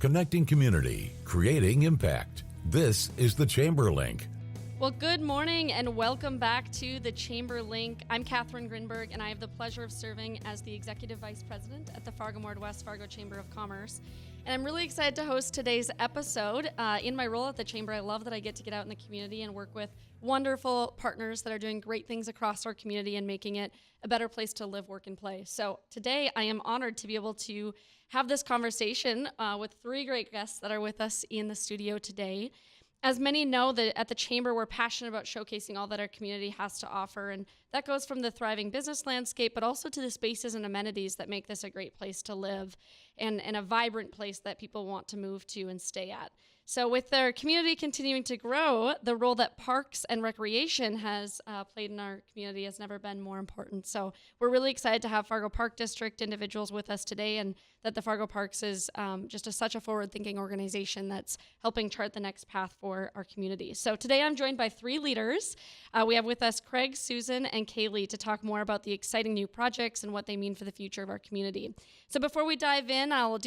Connecting community, creating impact. This is the Chamber Link. Well, good morning and welcome back to the Chamber Link. I'm Katherine Grindberg, and I have the pleasure of serving as the Executive Vice President at the Fargo-West Fargo Chamber of Commerce. And I'm really excited to host today's episode. In my role at the Chamber, I love that I get to get out in the community and work with wonderful partners that are doing great things across our community and making it a better place to live, work, and play. So today, I am honored to be able to have this conversation with three great guests that are with us in the studio today. As many know, that at the Chamber, we're passionate about showcasing all that our community has to offer, and that goes from the thriving business landscape, but also to the spaces and amenities that make this a great place to live and a vibrant place that people want to move to and stay at. So with our community continuing to grow, the role that parks and recreation has played in our community has never been more important. So we're really excited to have Fargo Park District individuals with us today, and that the Fargo Parks is just such a forward-thinking organization that's helping chart the next path for our community. So today I'm joined by three leaders. We have with us Craig, Susan, and Kali to talk more about the exciting new projects and what they mean for the future of our community. So before we dive in, I'll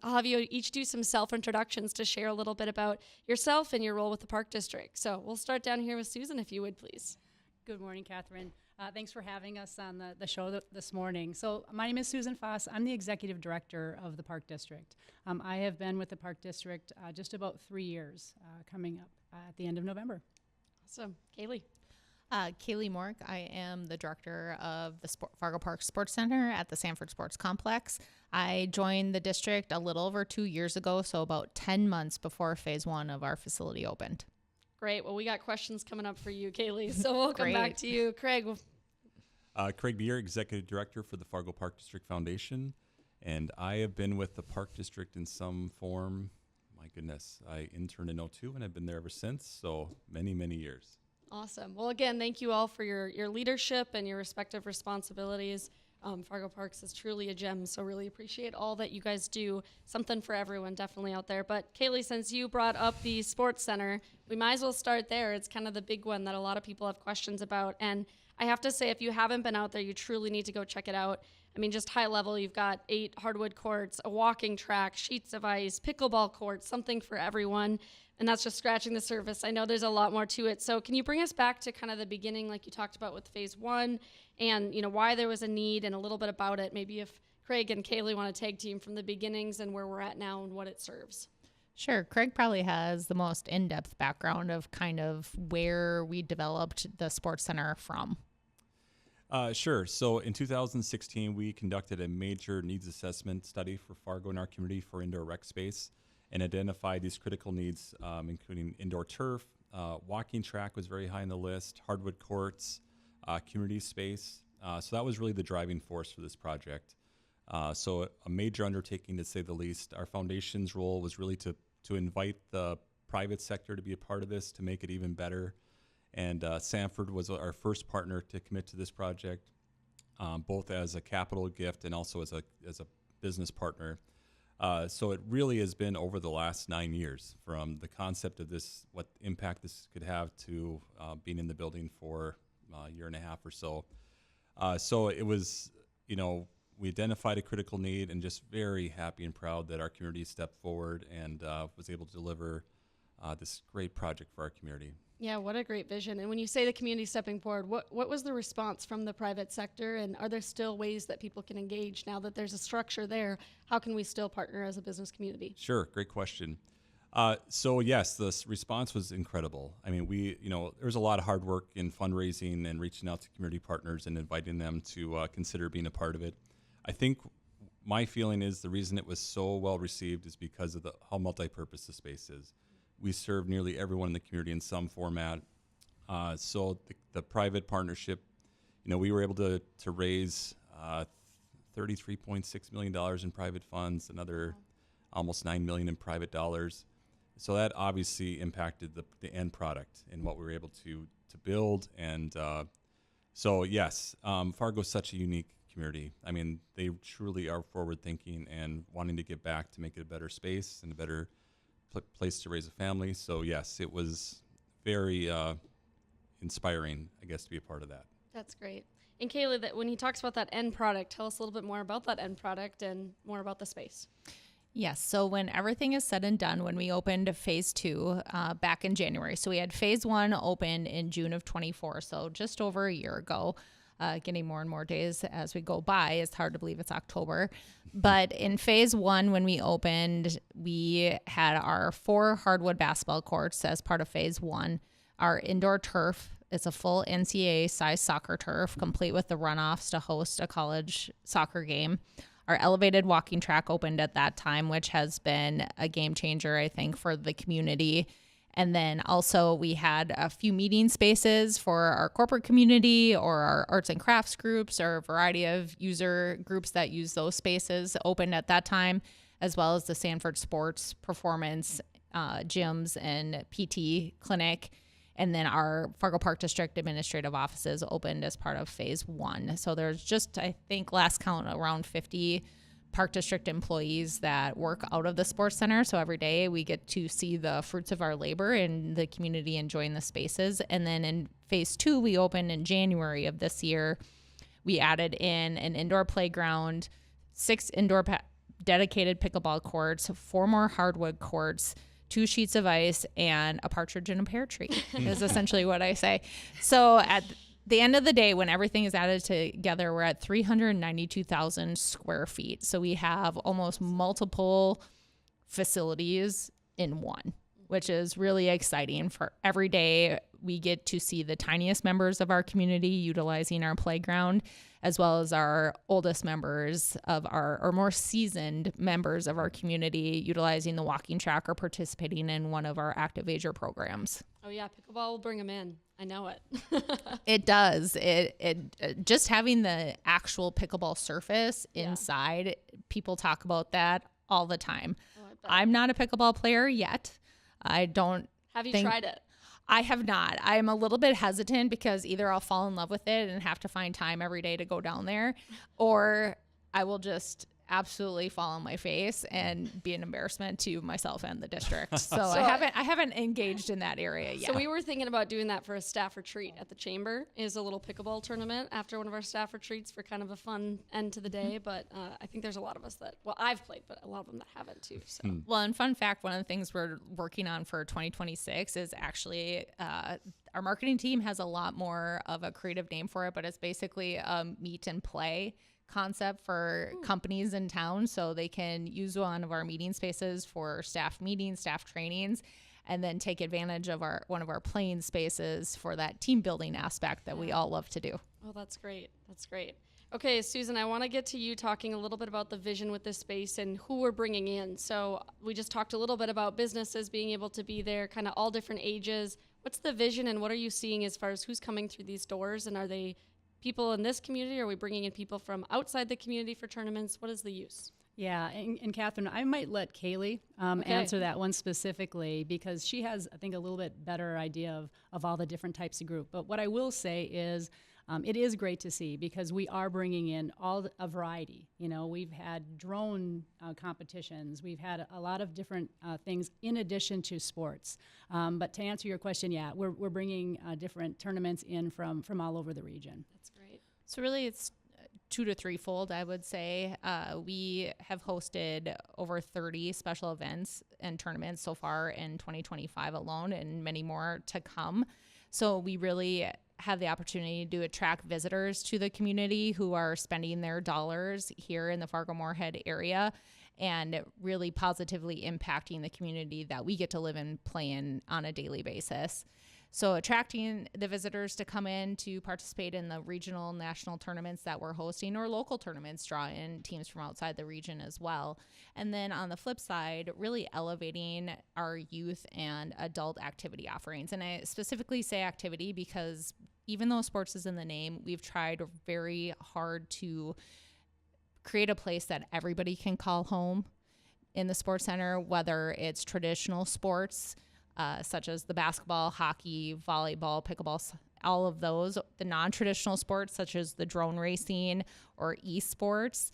have you each do some self-introductions to share a little bit about yourself and your role with the Park District. So we'll start down here with Susan, if you would, please. Good morning, Katherine. Thanks for having us on the show this morning. So my name is Susan Faus. I'm the Executive Director of the Park District. I have been with the Park District just about 3 years, coming up at the end of November. Awesome. Kali. Kali Mork. I am the director of the Fargo Park Sports Center at the Sanford Sports Complex. I joined the district a little over 2 years ago, so about 10 months before phase one of our facility opened. Great. Well, we got questions coming up for you, Kali, so we'll come back to you. Craig. Craig Bjur, Executive Director for the Fargo Park District Foundation, and I have been with the Park District in some form. My goodness, I interned in 2002 and I've been there ever since, so many, many years. Awesome. Well, again, thank you all for your leadership and your respective responsibilities. Fargo Parks is truly a gem, so really appreciate all that you guys do. Something for everyone definitely out there. But Kali, since you brought up the Sports Center, we might as well start there. It's kind of the big one that a lot of people have questions about. And I have to say, if you haven't been out there, you truly need to go check it out. I mean, just high level, you've got 8 hardwood courts, a walking track, sheets of ice, pickleball courts, something for everyone. And that's just scratching the surface. I know there's a lot more to it. So can you bring us back to kind of the beginning, like you talked about with phase one, and why there was a need and a little bit about it? Maybe if Craig and Kali want to tag team from the beginnings and where we're at now and what it serves. Sure. Craig probably has the most in-depth background of kind of where we developed the Sports Center from. Sure. So in 2016, we conducted a major needs assessment study for Fargo and our community for indoor rec space and identified these critical needs, including indoor turf, walking track was very high on the list, hardwood courts, community space. So that was really the driving force for this project. So a major undertaking, to say the least. Our foundation's role was really to invite the private sector to be a part of this, to make it even better. And Sanford was our first partner to commit to this project, both as a capital gift and also as a business partner. So it really has been over the last 9 years, from the concept of this, what impact this could have, to being in the building for a year and a half or so. So it was, we identified a critical need, and just very happy and proud that our community stepped forward and was able to deliver this great project for our community. Yeah, what a great vision. And when you say the community stepping forward, what was the response from the private sector? And are there still ways that people can engage now that there's a structure there? How can we still partner as a business community? Sure, great question. So yes, the response was incredible. I mean, there was a lot of hard work in fundraising and reaching out to community partners and inviting them to consider being a part of it. I think my feeling is the reason it was so well received is because of how multi-purpose the space is. We serve nearly everyone in the community in some format. So the private partnership, we were able to raise $33.6 million in private funds, another almost $9 million in private dollars. So that obviously impacted the end product and what we were able to build. And so yes, Fargo's such a unique community. I mean, they truly are forward thinking and wanting to give back to make it a better space and a better place to raise a family. So yes, it was very inspiring, I guess, to be a part of that. That's great. And Kayla, that when he talks about that end product, tell us a little bit more about that end product and more about the space. Yes. So when everything is said and done, when we opened phase 2 back in January, so we had phase 1 open in June of 24, so just over a year ago, getting more and more days as we go by. It's hard to believe it's October. But in phase 1, when we opened, we had our 4 hardwood basketball courts as part of phase 1, our indoor turf. It's a full NCAA size soccer turf, complete with the runoffs to host a college soccer game. Our elevated walking track opened at that time, which has been a game changer, I think, for the community. And then also we had a few meeting spaces for our corporate community or our arts and crafts groups or a variety of user groups that use those spaces opened at that time, as well as the Sanford Sports Performance gyms and PT clinic. And then our Fargo Park District administrative offices opened as part of phase 1. So there's just, I think, last count, around 50 Park District employees that work out of the sports center. So every day we get to see the fruits of our labor and the community enjoying the spaces. And then in phase 2, we opened in January of this year. We added in an indoor playground, 6 indoor dedicated pickleball courts, 4 more hardwood courts, 2 sheets of ice, and a partridge in a pear tree is essentially what I say. So at the end of the day, when everything is added together, we're at 392,000 square feet. So we have almost multiple facilities in one, which is really exciting. For every day, we get to see the tiniest members of our community utilizing our playground, as well as our oldest members of or more seasoned members of our community utilizing the walking track or participating in one of our active ager programs. Oh yeah, pickleball will bring them in. I know it. It does. It just having the actual pickleball surface inside, people talk about that all the time. Oh, I'm not a pickleball player yet. I don't. Have you tried it? I have not. I'm a little bit hesitant because either I'll fall in love with it and have to find time every day to go down there, or I will just absolutely fall on my face and be an embarrassment to myself and the district. So I haven't engaged in that area yet. So we were thinking about doing that for a staff retreat at the chamber, is a little pickleball tournament after one of our staff retreats for kind of a fun end to the day. But I think there's a lot of us that, well, I've played, but a lot of them that haven't too. So. Well, and fun fact, one of the things we're working on for 2026 is actually our marketing team has a lot more of a creative name for it, but it's basically a meet and play concept for companies in town, so they can use one of our meeting spaces for staff meetings, staff trainings, and then take advantage of one of our playing spaces for that team building aspect that we all love to do. Oh, that's great. That's great. Okay, Susan, I want to get to you talking a little bit about the vision with this space and who we're bringing in. So we just talked a little bit about businesses being able to be there, kind of all different ages. What's the vision and what are you seeing as far as who's coming through these doors, and are they people in this community? Are we bringing in people from outside the community for tournaments? What is the use? Yeah, and Katherine, I might let Kali answer that one specifically because she has, I think, a little bit better idea of all the different types of group. But what I will say is it is great to see because we are bringing in a variety. You know, we've had drone competitions. We've had a lot of different things in addition to sports. But to answer your question, yeah, we're bringing different tournaments in from all over the region. That's great. So really it's 2 to 3-fold, I would say. We have hosted over 30 special events and tournaments so far in 2025 alone, and many more to come. So we really have the opportunity to attract visitors to the community who are spending their dollars here in the Fargo-Moorhead area and really positively impacting the community that we get to live and play in on a daily basis. So attracting the visitors to come in to participate in the regional, national tournaments that we're hosting, or local tournaments, draw in teams from outside the region as well. And then on the flip side, really elevating our youth and adult activity offerings. And I specifically say activity because even though sports is in the name, we've tried very hard to create a place that everybody can call home in the sports center, whether it's traditional sports, such as the basketball, hockey, volleyball, pickleball, all of those, the non-traditional sports such as the drone racing or esports,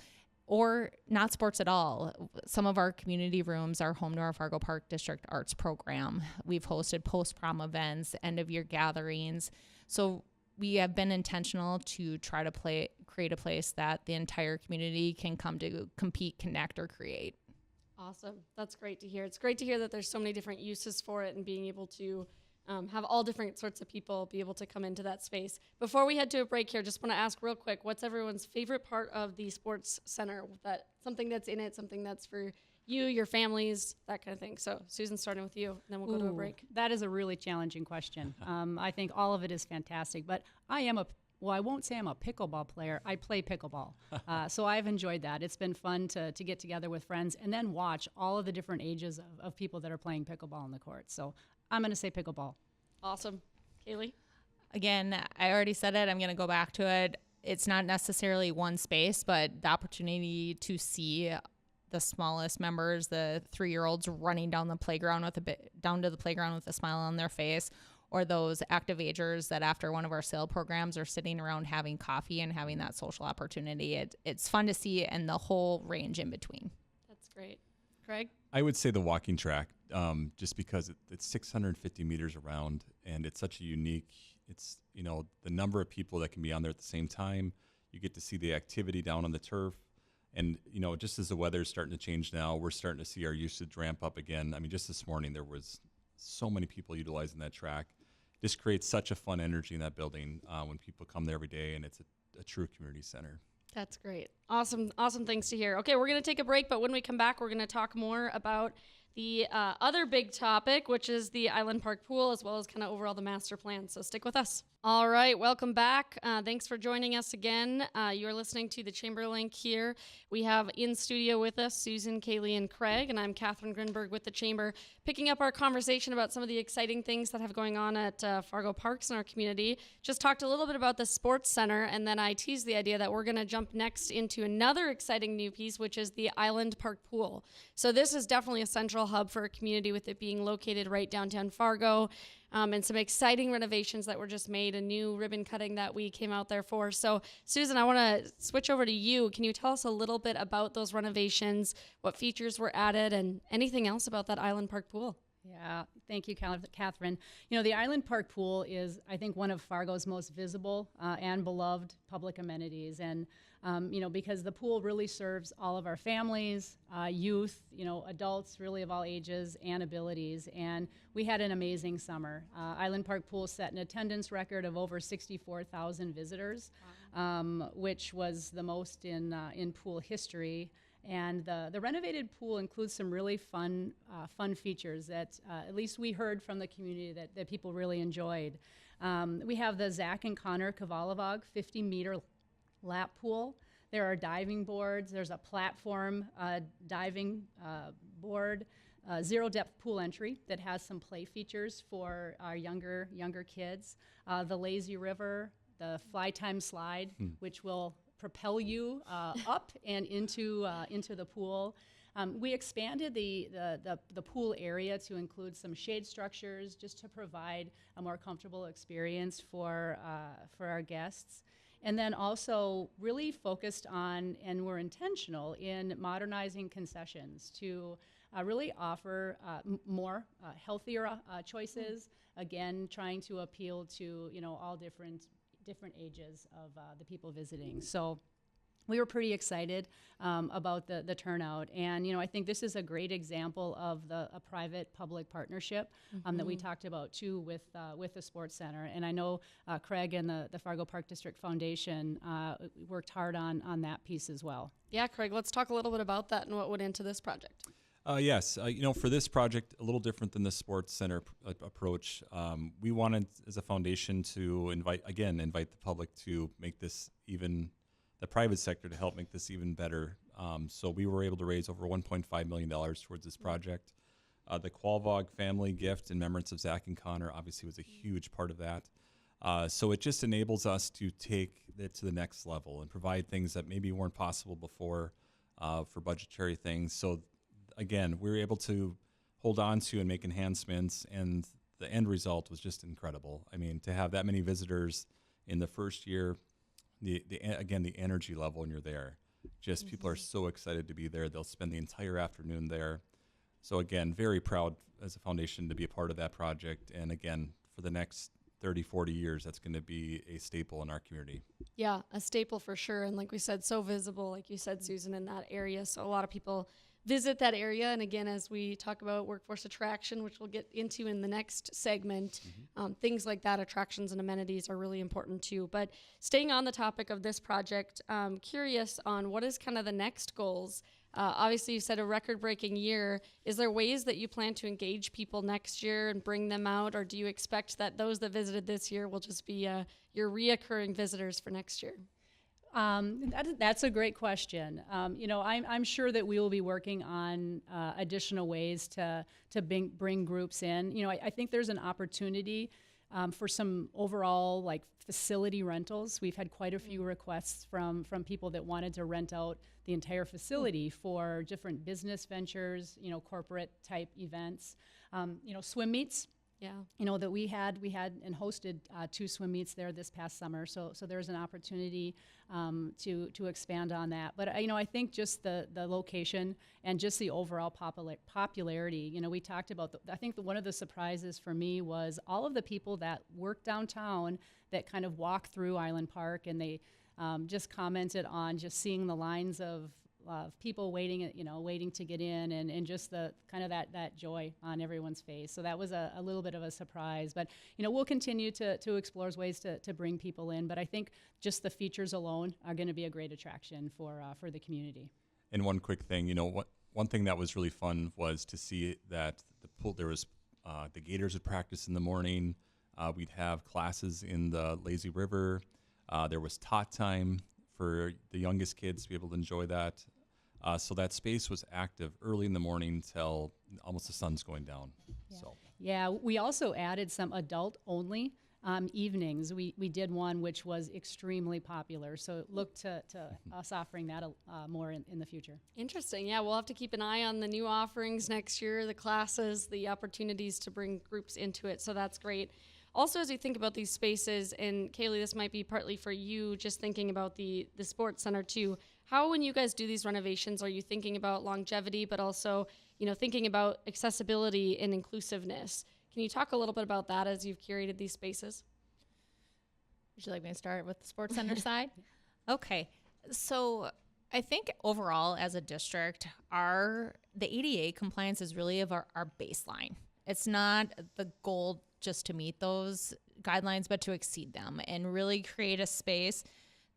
or not sports at all. Some of our community rooms are home to our Fargo Park District Arts program. We've hosted post-prom events, end-of-year gatherings. So we have been intentional to try to create a place that the entire community can come to compete, connect, or create. Awesome. That's great to hear. It's great to hear that there's so many different uses for it and being able to have all different sorts of people be able to come into that space. Before we head to a break here, just want to ask real quick, what's everyone's favorite part of the Sports Center? Something that's in it, something that's for you, your families, that kind of thing. So Susan, starting with you, and then we'll go to a break. That is a really challenging question. I think all of it is fantastic, but I won't say I'm a pickleball player. I play pickleball. So I've enjoyed that. It's been fun to get together with friends and then watch all of the different ages of people that are playing pickleball on the court. So I'm going to say pickleball. Awesome. Kaylee? Again, I already said it. I'm going to go back to it. It's not necessarily one space, but the opportunity to see the smallest members, the 3-year-olds running down to the playground with a smile on their face, or those active agers that after one of our sale programs are sitting around having coffee and having that social opportunity. It's fun to see, and the whole range in between. That's great. Craig? I would say the walking track, just because it's 650 meters around, and it's such a unique, the number of people that can be on there at the same time. You get to see the activity down on the turf. And, just as the weather is starting to change now, we're starting to see our usage ramp up again. I mean, just this morning, there was so many people utilizing that track. Just creates such a fun energy in that building when people come there every day, and it's a true community center. That's great. Awesome things to hear. Okay, we're going to take a break, but when we come back, we're going to talk more about the other big topic, which is the Island Park pool, as well as kind of overall the master plan. So stick with us. All right, welcome back. Thanks for joining us again. You're listening to the Chamber Link here. We have in studio with us Susan, Kaylee, and Craig, and I'm Katherine Grindberg with the Chamber, picking up our conversation about some of the exciting things that have going on at Fargo Parks in our community. Just talked a little bit about the Sports Center, and then I teased the idea that we're going to jump next into another exciting new piece, which is the Island Park pool. So this is definitely a central hub for a community, with it being located right downtown Fargo. And some exciting renovations that were just made, a new ribbon cutting that we came out there for. So, Susan, I want to switch over to you. Can you tell us a little bit about those renovations, what features were added, and anything else about that Island Park pool? Yeah, thank you, Katherine. The Island Park pool is, I think, one of Fargo's most visible and beloved public amenities. And, because the pool really serves all of our families, youth, adults really of all ages and abilities. And we had an amazing summer. Island Park pool set an attendance record of over 64,000 visitors, which was the most in pool history. And the renovated pool includes some really fun features that at least we heard from the community that people really enjoyed. We have the Zach and Connor Kovalovog 50-meter lap pool. There are diving boards. There's a platform diving board, zero-depth pool entry that has some play features for our younger kids. The lazy river, the fly time slide, which will propel you up and into the pool. We expanded the pool area to include some shade structures, just to provide a more comfortable experience for our guests. And then also really focused on, and we're intentional in modernizing concessions to really offer more healthier choices. Again, trying to appeal to all different ages of the people visiting. So we were pretty excited about the turnout. And, I think this is a great example of a private-public partnership that we talked about, too, with the Sports Center. And I know Craig and the Fargo Park District Foundation worked hard on that piece as well. Yeah, Craig, let's talk a little bit about that and what went into this project. Yes, for this project, a little different than the Sports Center approach. We wanted, as a foundation, to invite the public to make this the private sector to help make this even better. So we were able to raise over $1.5 million towards this project. The Qualvog family gift in remembrance of Zach and Connor obviously was a huge part of that. So it just enables us to take it to the next level and provide things that maybe weren't possible before for budgetary things. So again, we were able to hold on to and make enhancements, and the end result was just incredible. I mean, to have that many visitors in the first year, the energy level when you're there, just people are so excited to be there. They'll spend the entire afternoon there. So again, very proud as a foundation to be a part of that project. And again, for the next 30, 40 years, that's going to be a staple in our community. Yeah, a staple for sure. And like we said, so visible, like you said, Susan, in that area. So a lot of people visit that area. And again, as we talk about workforce attraction, which we'll get into in the next segment, things like that, attractions and amenities are really important too. But staying on the topic of this project, curious on what is kind of the next goals. Obviously, you said a record-breaking year. Is there ways that you plan to engage people next year and bring them out, or do you expect that those that visited this year will just be your reoccurring visitors for next year? That's a great question. I'm sure that we will be working on additional ways to bring groups in. I think there's an opportunity for some overall like facility rentals. We've had quite a few requests from people that wanted to rent out the entire facility for different business ventures, corporate type events, swim meets. Yeah. That we had and hosted 2 swim meets there this past summer. So there's an opportunity to expand on that. But I think just the location and just the overall popularity. We talked about. I think one of the surprises for me was all of the people that work downtown that kind of walk through Island Park, and they just commented on just seeing the lines of people waiting to get in, and just the kind of that joy on everyone's face. So that was a little bit of a surprise, but we'll continue to explore ways to bring people in. But I think just the features alone are going to be a great attraction for the community. And one quick thing, one thing that was really fun was to see that the pool. There was the Gators would practice in the morning. We'd have classes in the lazy river. There was tot time for the youngest kids to be able to enjoy that. So that space was active early in the morning till almost the sun's going down. Yeah, we also added some adult-only evenings. We did one which was extremely popular, so look to us offering that more in the future. Interesting. Yeah, we'll have to keep an eye on the new offerings next year, the classes, the opportunities to bring groups into it, so that's great. Also, as you think about these spaces, and Kaylee, this might be partly for you, just thinking about the sports center too, how, when you guys do these renovations, are you thinking about longevity, but also, thinking about accessibility and inclusiveness? Can you talk a little bit about that as you've curated these spaces? Would you like me to start with the sports center side? Okay. So I think overall as a district, the ADA compliance is really of our baseline. It's not the goal just to meet those guidelines, but to exceed them and really create a space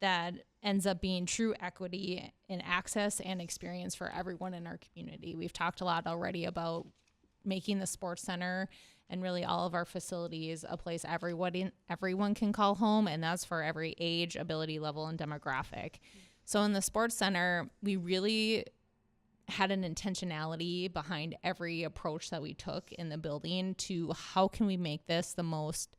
that ends up being true equity in access and experience for everyone in our community. We've talked a lot already about making the sports center and really all of our facilities a place everyone can call home, and that's for every age, ability level, and demographic. So in the sports center, we really had an intentionality behind every approach that we took in the building to how can we make this the most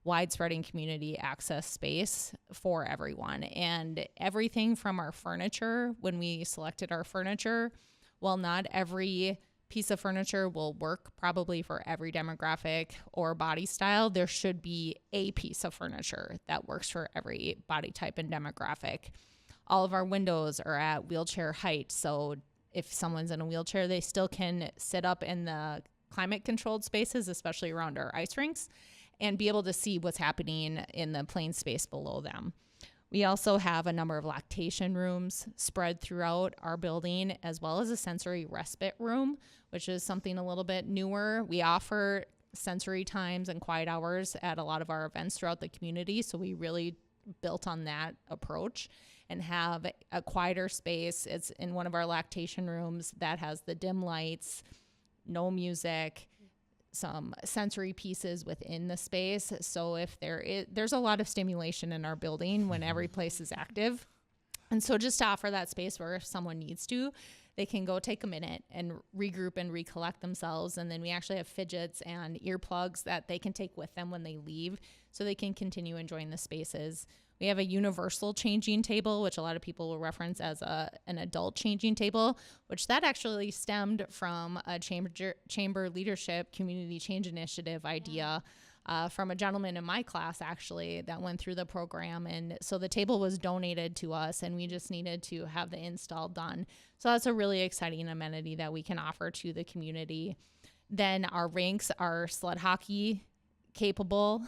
widespreading community access space for everyone. And everything from our furniture, when we selected our furniture, while not every piece of furniture will work probably for every demographic or body style, there should be a piece of furniture that works for every body type and demographic. All of our windows are at wheelchair height, so if someone's in a wheelchair, they still can sit up in the climate-controlled spaces, especially around our ice rinks, and be able to see what's happening in the plain space below them. We also have a number of lactation rooms spread throughout our building, as well as a sensory respite room, which is something a little bit newer. We offer sensory times and quiet hours at a lot of our events throughout the community, so we really built on that approach and have a quieter space. It's in one of our lactation rooms that has the dim lights, no music, some sensory pieces within the space. So if there's a lot of stimulation in our building when every place is active. And so just to offer that space where if someone needs to, they can go take a minute and regroup and recollect themselves. And then we actually have fidgets and earplugs that they can take with them when they leave so they can continue enjoying the spaces. We have a universal changing table, which a lot of people will reference as an adult changing table, which that actually stemmed from a chamber leadership community change initiative idea from a gentleman in my class, actually, that went through the program. And so the table was donated to us, and we just needed to have the install done. So that's a really exciting amenity that we can offer to the community. Then our rinks are sled hockey capable.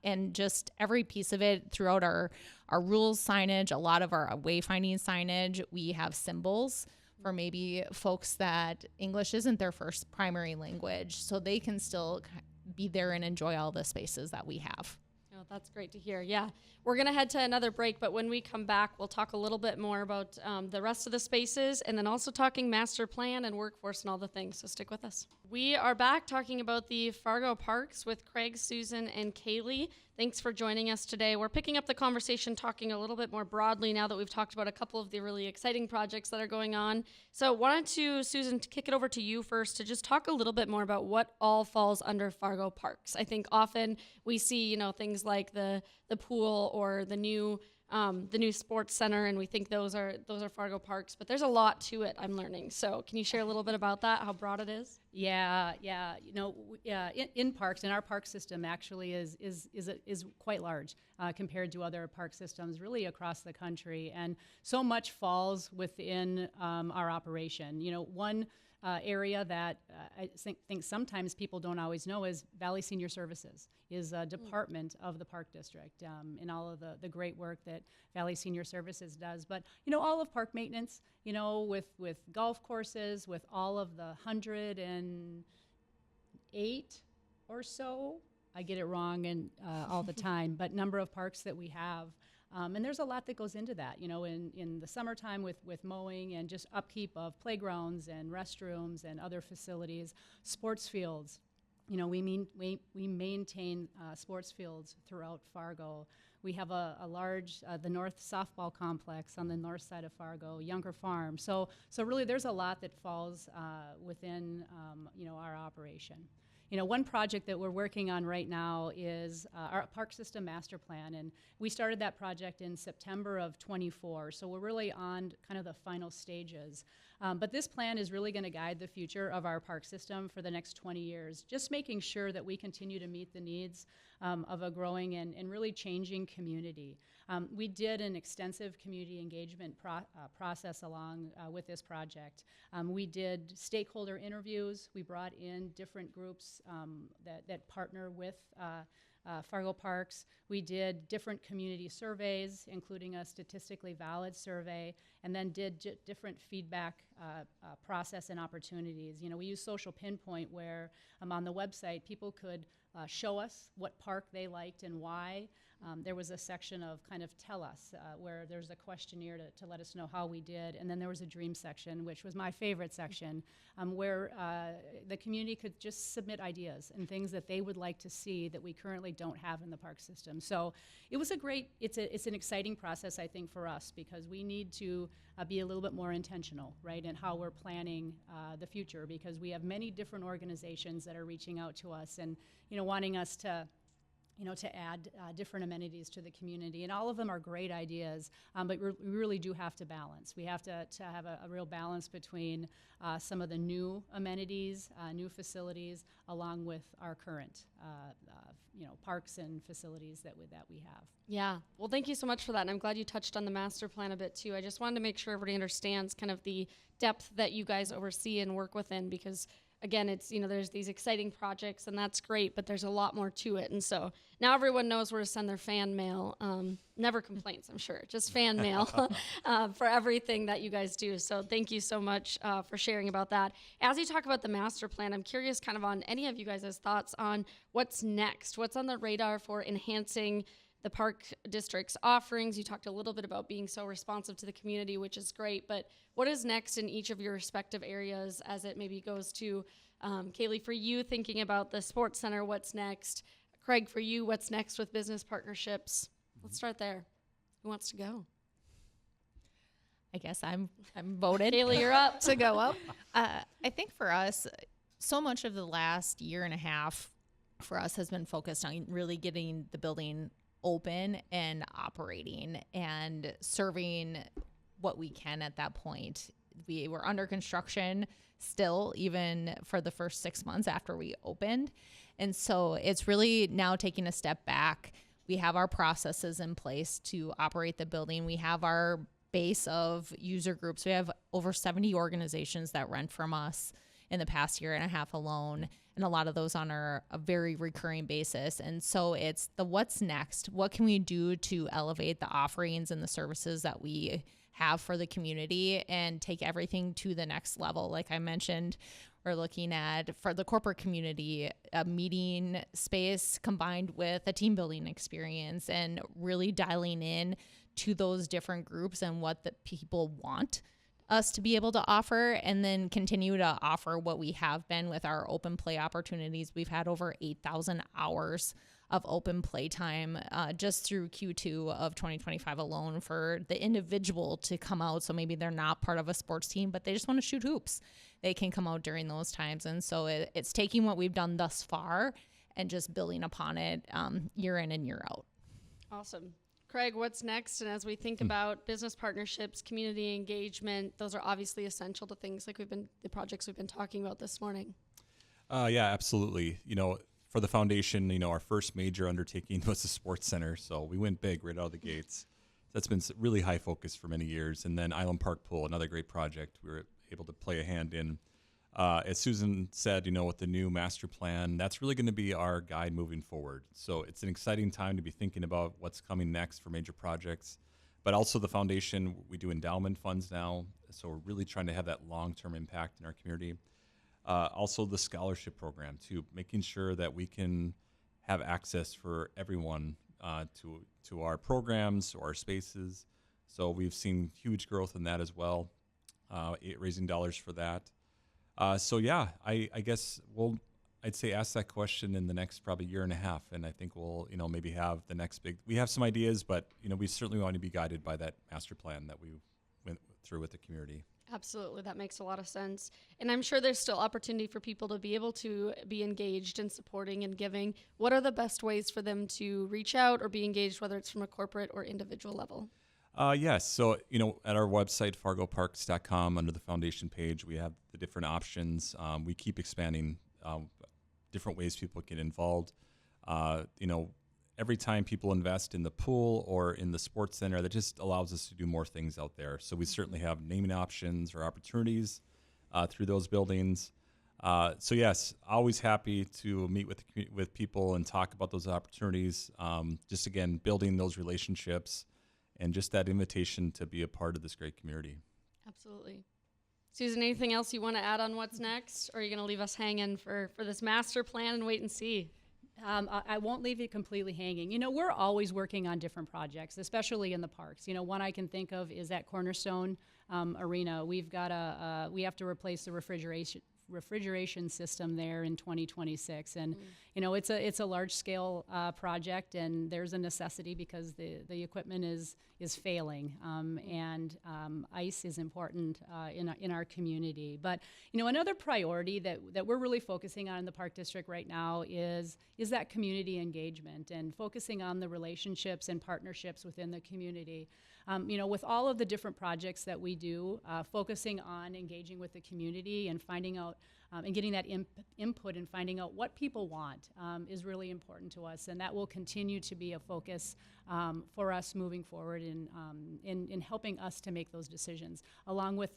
And just every piece of it throughout our rules signage, a lot of our wayfinding signage, we have symbols for maybe folks that English isn't their first primary language, so they can still be there and enjoy all the spaces that we have. Oh, that's great to hear. Yeah, we're going to head to another break, but when we come back, we'll talk a little bit more about the rest of the spaces and then also talking master plan and workforce and all the things. So stick with us. We are back talking about the Fargo Parks with Craig, Susan, and Kali. Thanks for joining us today. We're picking up the conversation, talking a little bit more broadly now that we've talked about a couple of the really exciting projects that are going on. So wanted to, Susan, to kick it over to you first to just talk a little bit more about what all falls under Fargo Parks. I think often we see, things like the pool or the new sports center, and we think those are Fargo Parks, but there's a lot to it, I'm learning. So can you share a little bit about that, how broad it is? Yeah. In parks, and our park system actually is quite large compared to other park systems really across the country, and so much falls within our operation. One area that I think sometimes people don't always know is Valley Senior Services is a department of the Park District in all of the great work that Valley Senior Services does. But, all of park maintenance, with golf courses, with all of the 108 or so, I get it wrong and all the time, but number of parks that we have. And there's a lot that goes into that, in the summertime with mowing and just upkeep of playgrounds and restrooms and other facilities, sports fields. We maintain sports fields throughout Fargo. We have a large, the North Softball Complex on the north side of Fargo, Younger Farm. So really there's a lot that falls within, our operation. One project that we're working on right now is our park system master plan, and we started that project in September of 24, so we're really on kind of the final stages. But this plan is really going to guide the future of our park system for the next 20 years, just making sure that we continue to meet the needs of a growing and really changing community. We did an extensive community engagement process along with this project. We did stakeholder interviews. We brought in different groups that partner with Fargo Parks. We did different community surveys, including a statistically valid survey, and then did different feedback process and opportunities. We use Social Pinpoint, where on the website people could show us what park they liked and why. There was a section of kind of tell us, where there's a questionnaire to let us know how we did. And then there was a dream section, which was my favorite section, where the community could just submit ideas and things that they would like to see that we currently don't have in the park system. So it was it's an exciting process, I think, for us, because we need to be a little bit more intentional, right, in how we're planning the future, because we have many different organizations that are reaching out to us and, wanting us to add different amenities to the community. And all of them are great ideas, but we really do have to balance. We have to have a real balance between some of the new amenities, new facilities, along with our current parks and facilities that we have. Yeah. Well, thank you so much for that. And I'm glad you touched on the master plan a bit too. I just wanted to make sure everybody understands kind of the depth that you guys oversee and work within, because again, it's, there's these exciting projects and that's great, but there's a lot more to it. And so now everyone knows where to send their fan mail. Never complaints, I'm sure. Just fan mail for everything that you guys do. So thank you so much for sharing about that. As you talk about the master plan, I'm curious kind of on any of you guys' thoughts on what's next, what's on the radar for enhancing the park district's offerings. You talked a little bit about being so responsive to the community, which is great, but what is next in each of your respective areas as it maybe goes to, Kali, for you, thinking about the sports center, what's next? Craig, for you, what's next with business partnerships? Let's start there. Who wants to go? I guess I'm voted. Kali, you're up. To go up. I think for us, so much of the last year and a half for us has been focused on really getting the building open and operating and serving what we can at that point. We were under construction still, even for the first 6 months after we opened. And so it's really now taking a step back. We have our processes in place to operate the building. We have our base of user groups. We have over 70 organizations that rent from us in the past year and a half alone, and a lot of those on a very recurring basis. And so it's the what's next. What can we do to elevate the offerings and the services that we have for the community and take everything to the next level. Like I mentioned, we're looking at, for the corporate community, a meeting space combined with a team building experience, and really dialing in to those different groups and what the people want us to be able to offer, and then continue to offer what we have been with our open play opportunities. We've had over 8,000 hours of open play time just through Q2 of 2025 alone for the individual to come out. So maybe they're not part of a sports team, but they just want to shoot hoops. They can come out during those times. And so it's taking what we've done thus far and just building upon it year in and year out. Awesome. Craig, what's next? And as we think about business partnerships, community engagement, those are obviously essential to things like the projects we've been talking about this morning. Yeah, absolutely. For the foundation, our first major undertaking was the sports center. So we went big right out of the gates. That's been really high focus for many years. And then Island Park Pool, another great project we were able to play a hand in. As Susan said, with the new master plan, that's really going to be our guide moving forward. So it's an exciting time to be thinking about what's coming next for major projects. But also the foundation, we do endowment funds now. So we're really trying to have that long-term impact in our community. Also the scholarship program too, making sure that we can have access for everyone to our programs or our spaces. So we've seen huge growth in that as well, raising dollars for that. I guess I'd say ask that question in the next probably year and a half, and I think we'll maybe have the next we have some ideas, but we certainly want to be guided by that master plan that we went through with the community. Absolutely. That makes a lot of sense. And I'm sure there's still opportunity for people to be able to be engaged in supporting and giving. What are the best ways for them to reach out or be engaged, whether it's from a corporate or individual level? Yes. So, at our website, fargoparks.com, under the foundation page, we have the different options. We keep expanding different ways people get involved. Every time people invest in the pool or in the sports center, that just allows us to do more things out there. So we certainly have naming options or opportunities through those buildings. So yes, always happy to meet with people and talk about those opportunities. Just again, building those relationships and just that invitation to be a part of this great community. Absolutely. Susan, anything else you want to add on what's next? Or are you going to leave us hanging for this master plan and wait and see? I won't leave you completely hanging. We're always working on different projects, especially in the parks. One I can think of is that Cornerstone Arena. We have to replace the refrigeration system there in 2026, and it's a large scale project, and there's a necessity because the equipment is failing, and ice is important in our community. But another priority that we're really focusing on in the Park District right now is that community engagement and focusing on the relationships and partnerships within the community. With all of the different projects that we do, focusing on engaging with the community and finding out and getting that input and finding out what people want is really important to us, and that will continue to be a focus for us moving forward in helping us to make those decisions, along with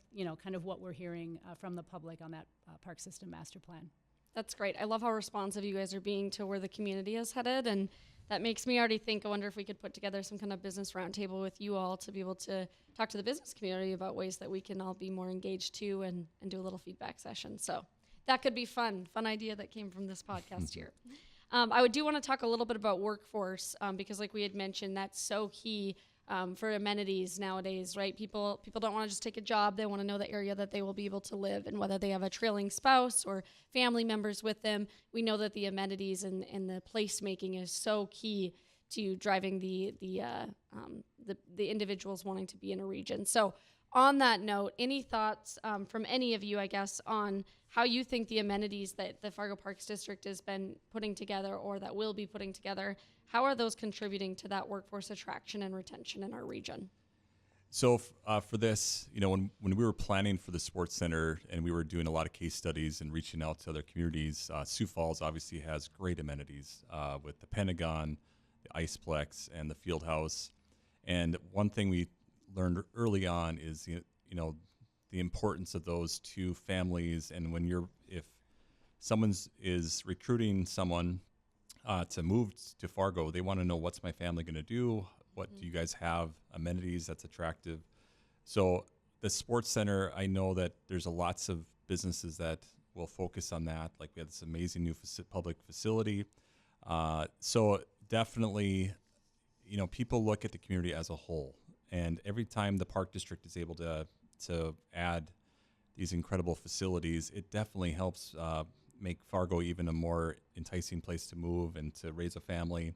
kind of what we're hearing from the public on that park system master plan. That's great. I love how responsive you guys are being to where the community is headed, and that makes me already think, I wonder if we could put together some kind of business roundtable with you all to be able to talk to the business community about ways that we can all be more engaged too, and do a little feedback session. So that could be fun idea that came from this podcast here. I do want to talk a little bit about workforce because like we had mentioned, that's so key for amenities nowadays, right? People don't want to just take a job. They want to know the area that they will be able to live, and whether they have a trailing spouse or family members with them. We know that the amenities and the placemaking is so key to driving the individuals wanting to be in a region. So on that note, any thoughts from any of you, I guess, on how you think the amenities that the Fargo Parks District has been putting together or that will be putting together, how are those contributing to that workforce attraction and retention in our region? So for this, when we were planning for the sports center and we were doing a lot of case studies and reaching out to other communities, Sioux Falls obviously has great amenities with the Pentagon, the Iceplex, and the Field House. And one thing we learned early on is the importance of those two families, and if someone is recruiting someone to move to Fargo, they want to know, what's my family going to do? What do you guys have amenities that's attractive? So the sports center, I know that there's lots of businesses that will focus on that. Like we have this amazing new public facility. So definitely, people look at the community as a whole. And every time the Park District is able to add these incredible facilities, it definitely helps make Fargo even a more enticing place to move and to raise a family.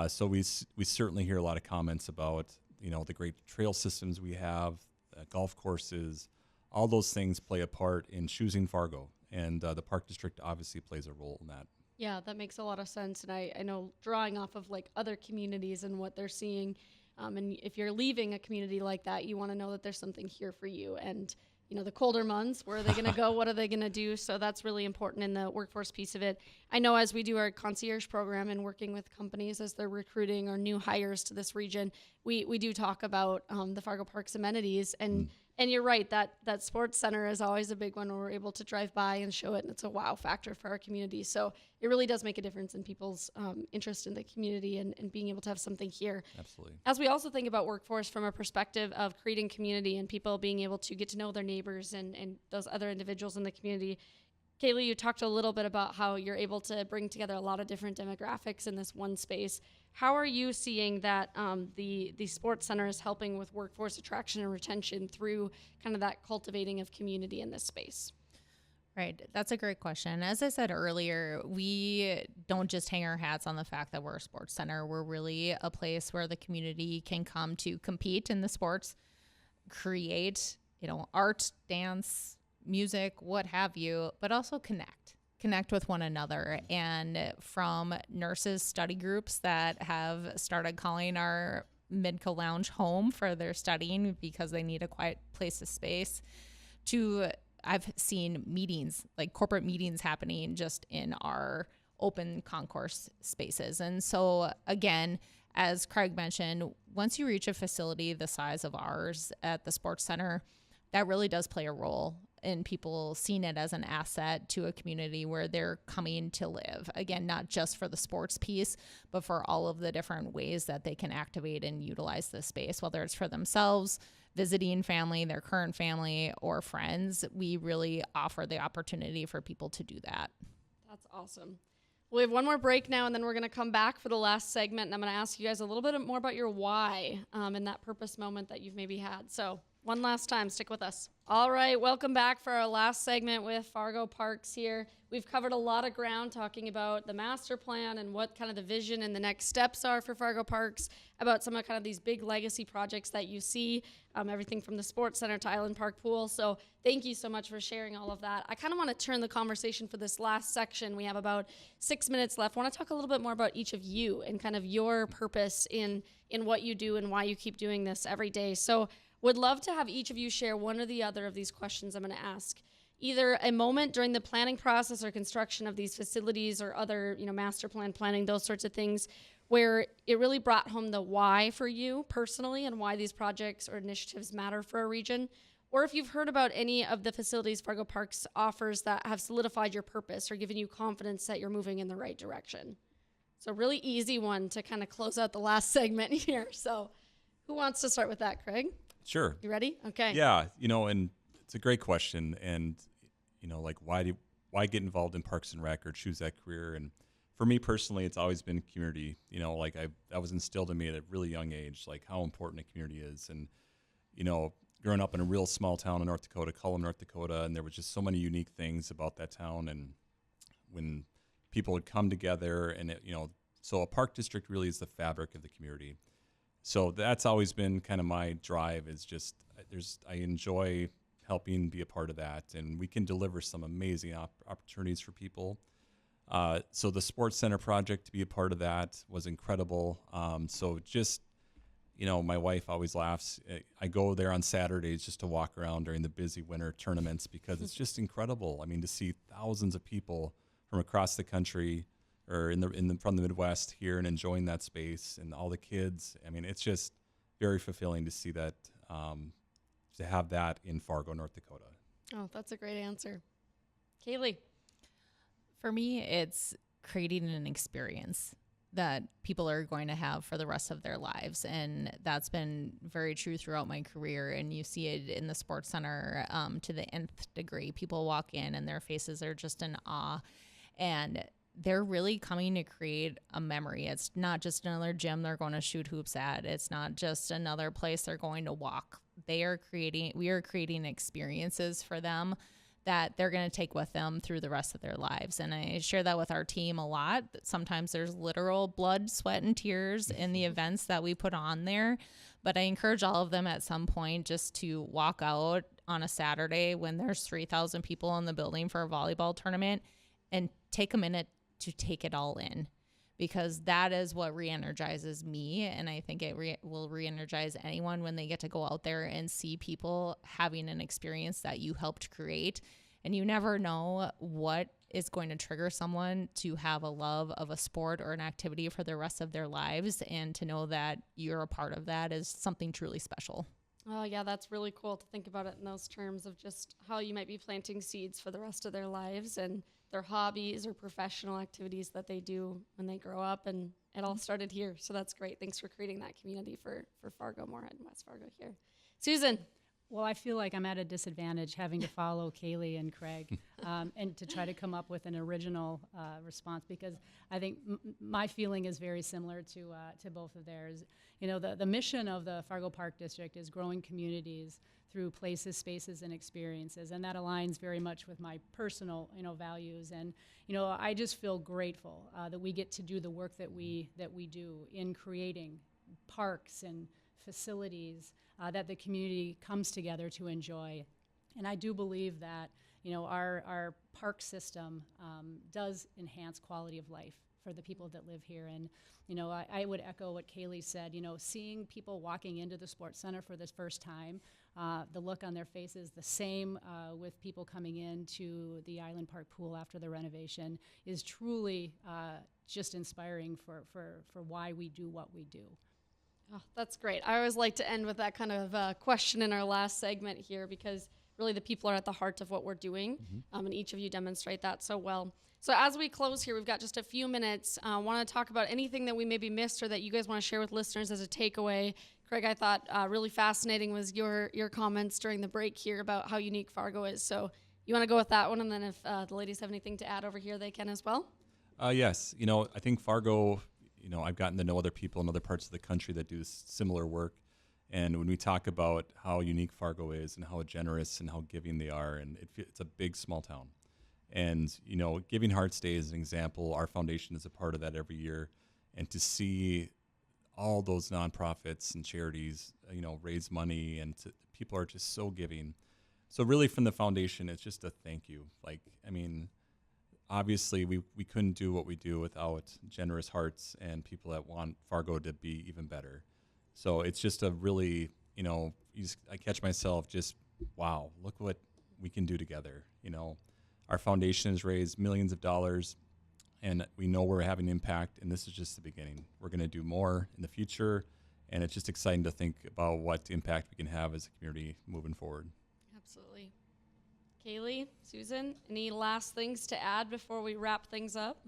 So we certainly hear a lot of comments about the great trail systems we have, golf courses, all those things play a part in choosing Fargo, and the Park District obviously plays a role in that. Yeah, that makes a lot of sense. And I know drawing off of like other communities and what they're seeing, and if you're leaving a community like that, you want to know that there's something here for you. And the colder months, where are they going to go? What are they going to do? So that's really important in the workforce piece of it. I know as we do our concierge program and working with companies as they're recruiting or new hires to this region, we do talk about the Fargo Park's amenities. And you're right, that sports center is always a big one where we're able to drive by and show it, and it's a wow factor for our community. So it really does make a difference in people's interest in the community and being able to have something here. Absolutely. As we also think about workforce from a perspective of creating community and people being able to get to know their neighbors and those other individuals in the community, Kaylee, you talked a little bit about how you're able to bring together a lot of different demographics in this one space. How are you seeing that the sports center is helping with workforce attraction and retention through kind of that cultivating of community in this space? Right. That's a great question. As I said earlier, we don't just hang our hats on the fact that we're a sports center. We're really a place where the community can come to compete in the sports, create, art, dance, music, what have you, but also connect with one another. And from nurses study groups that have started calling our Midco Lounge home for their studying because they need a quiet place of space, to I've seen meetings, like corporate meetings happening just in our open concourse spaces. And so again, as Craig mentioned, once you reach a facility the size of ours at the sports center, that really does play a role in people seeing it as an asset to a community where they're coming to live. Again, not just for the sports piece, but for all of the different ways that they can activate and utilize this space, whether it's for themselves, visiting family, their current family, or friends. We really offer the opportunity for people to do that. That's awesome. We have one more break now, and then we're going to come back for the last segment, and I'm going to ask you guys a little bit more about your why and that purpose moment that you've maybe had. So one last time, stick with us. All right, welcome back for our last segment with Fargo Parks here. We've covered a lot of ground talking about the master plan and what kind of the vision and the next steps are for Fargo Parks, about some of kind of these big legacy projects that you see, everything from the Sports Center to Island Park Pool. So thank you so much for sharing all of that. I kind of want to turn the conversation for this last section. We have about 6 minutes left. I want to talk a little bit more about each of you and kind of your purpose in what you do and why you keep doing this every day. So would love to have each of you share one or the other of these questions I'm going to ask. Either a moment during the planning process or construction of these facilities or other, master plan planning, those sorts of things, where it really brought home the why for you personally and why these projects or initiatives matter for a region. Or if you've heard about any of the facilities Fargo Parks offers that have solidified your purpose or given you confidence that you're moving in the right direction. So really easy one to kind of close out the last segment here. So who wants to start with that, Craig? Sure. You ready? Okay. Yeah, and it's a great question. And, like why get involved in Parks and Rec or choose that career? And for me personally, it's always been community. Like that was instilled in me at a really young age, like how important a community is. And, growing up in a real small town in North Dakota, Cullum, North Dakota, and there was just so many unique things about that town. And when people would come together and, so a park district really is the fabric of the community. So that's always been kind of my drive, is just I enjoy helping be a part of that, and we can deliver some amazing opportunities for people. So the Sports Center project, to be a part of that was incredible. So just, my wife always laughs. I go there on Saturdays just to walk around during the busy winter tournaments because it's just incredible. I mean, to see thousands of people from across the country or from the Midwest here and enjoying that space, and all the kids. I mean, it's just very fulfilling to see that, to have that in Fargo, North Dakota. Oh, that's a great answer. Kaylee. For me, it's creating an experience. that people are going to have for the rest of their lives. And that's been very true throughout my career. And you see it in the sports center to the nth degree. People walk in and their faces are just in awe. And they're really coming to create a memory. It's not just another gym they're going to shoot hoops at. It's not just another place they're going to walk. We are creating experiences for them that they're going to take with them through the rest of their lives. And I share that with our team a lot. Sometimes there's literal blood, sweat, and tears in the events that we put on there. But I encourage all of them at some point just to walk out on a Saturday when there's 3,000 people in the building for a volleyball tournament and take a minute to take it all in, because that is what re-energizes me. And I think it will re-energize anyone when they get to go out there and see people having an experience that you helped create. And you never know what is going to trigger someone to have a love of a sport or an activity for the rest of their lives. And to know that you're a part of that is something truly special. Oh, yeah, that's really cool to think about it in those terms of just how you might be planting seeds for the rest of their lives and their hobbies or professional activities that they do when they grow up. And it all started here. So that's great. Thanks for creating that community for Fargo, Moorhead, and West Fargo here. Susan. Well, I feel like I'm at a disadvantage having to follow Kali and Craig and to try to come up with an original response, because I think my feeling is very similar to both of theirs. You know, the mission of the Fargo Park District is growing communities through places, spaces, and experiences, and that aligns very much with my personal, values. And I just feel grateful that we get to do the work that we do in creating parks and facilities that the community comes together to enjoy. And I do believe that our park system does enhance quality of life for the people that live here. And I would echo what Kali said. Seeing people walking into the sports center for the first time, the look on their faces, the same with people coming into the Island Park pool after the renovation, is truly just inspiring for why we do what we do. Oh, that's great. I always like to end with that kind of question in our last segment here, because really the people are at the heart of what we're doing, and each of you demonstrate that so well. So as we close here, we've got just a few minutes. I want to talk about anything that we maybe missed or that you guys want to share with listeners as a takeaway. Craig, I thought really fascinating was your comments during the break here about how unique Fargo is. So you want to go with that one, and then if the ladies have anything to add over here, they can as well? Yes. I think Fargo, I've gotten to know other people in other parts of the country that do similar work. And when we talk about how unique Fargo is and how generous and how giving they are, and it's a big, small town. And, Giving Hearts Day is an example. Our foundation is a part of that every year. And to see all those nonprofits and charities, raise money, and people are just so giving. So really from the foundation, it's just a thank you. Obviously, we couldn't do what we do without generous hearts and people that want Fargo to be even better. So it's just a really, I catch myself just, wow, look what we can do together. Our foundation has raised millions of dollars, and we know we're having impact, and this is just the beginning. We're going to do more in the future, and it's just exciting to think about what impact we can have as a community moving forward. Absolutely. Kali, Susan, any last things to add before we wrap things up?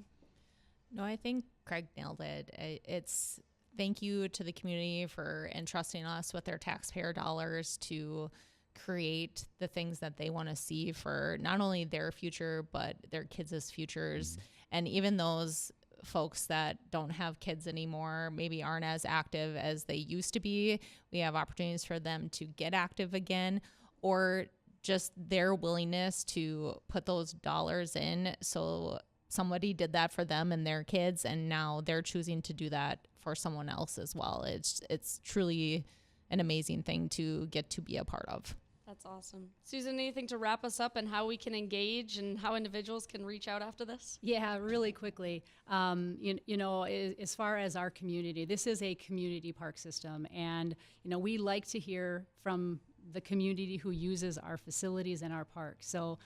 No, I think Craig nailed it. It's thank you to the community for entrusting us with their taxpayer dollars to create the things that they want to see for not only their future, but their kids' futures. Mm-hmm. And even those folks that don't have kids anymore, maybe aren't as active as they used to be, we have opportunities for them to get active again, or just their willingness to put those dollars in. So somebody did that for them and their kids, and now they're choosing to do that for someone else as well. It's truly an amazing thing to get to be a part of. That's awesome. Susan, anything to wrap us up and how we can engage and how individuals can reach out after this? Yeah, really quickly. As far as our community, this is a community park system, and we like to hear from the community who uses our facilities and our park. So,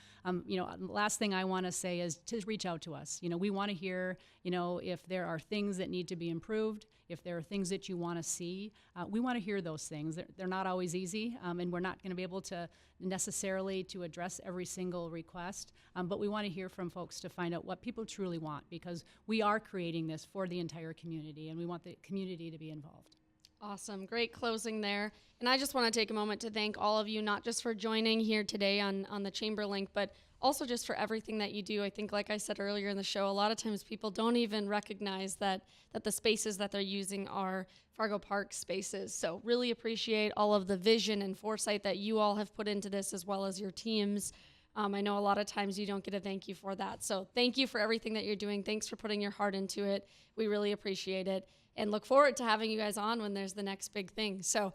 last thing I want to say is to reach out to us. We want to hear, if there are things that need to be improved, if there are things that you want to see, we want to hear those things. They're not always easy, and we're not going to be able to necessarily to address every single request, but we want to hear from folks to find out what people truly want, because we are creating this for the entire community, and we want the community to be involved. Awesome. Great closing there. And I just want to take a moment to thank all of you, not just for joining here today on the Chamber Link, but also just for everything that you do. I think, like I said earlier in the show, a lot of times people don't even recognize that the spaces that they're using are Fargo Park spaces. So really appreciate all of the vision and foresight that you all have put into this, as well as your teams. I know a lot of times you don't get a thank you for that. So thank you for everything that you're doing. Thanks for putting your heart into it. We really appreciate it, and look forward to having you guys on when there's the next big thing. So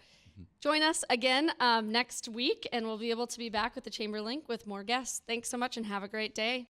join us again next week, and we'll be able to be back with the Chamber Link with more guests. Thanks so much, and have a great day.